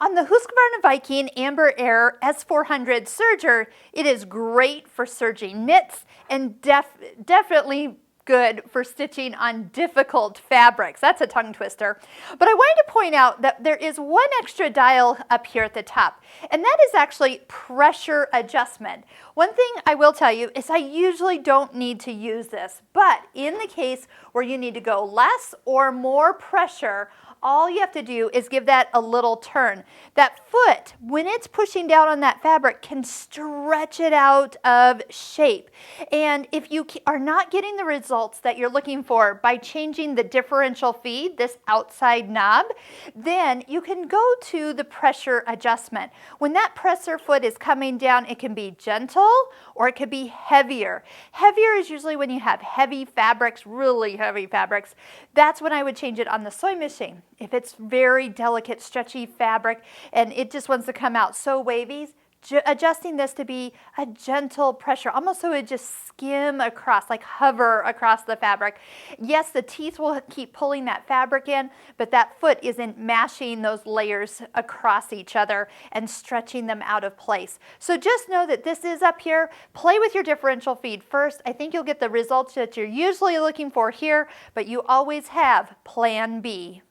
On the Husqvarna Viking Amber Air S400 serger, it is great for serging knits and definitely good for stitching on difficult fabrics. That's a tongue twister. But I wanted to point out that there is one extra dial up here at the top, and that is actually pressure adjustment. One thing I will tell you is I usually don't need to use this, but in the case where you need to go less or more pressure, all you have to do is give that a little turn. That foot, when it's pushing down on that fabric, can stretch it out of shape. And if you are not getting the results that you're looking for by changing the differential feed, this outside knob, then you can go to the pressure adjustment. When that presser foot is coming down, it can be gentle or it could be heavier. Heavier is usually when you have heavy fabrics, really heavy fabrics. That's when I would change it on the sewing machine. If it's very delicate, stretchy fabric and it just wants to come out so wavy, adjusting this to be a gentle pressure, almost so it just skim across, like hover across the fabric. Yes, the teeth will keep pulling that fabric in, but that foot isn't mashing those layers across each other and stretching them out of place. So just know that this is up here. Play with your differential feed first. I think you'll get the results that you're usually looking for here, but you always have plan B.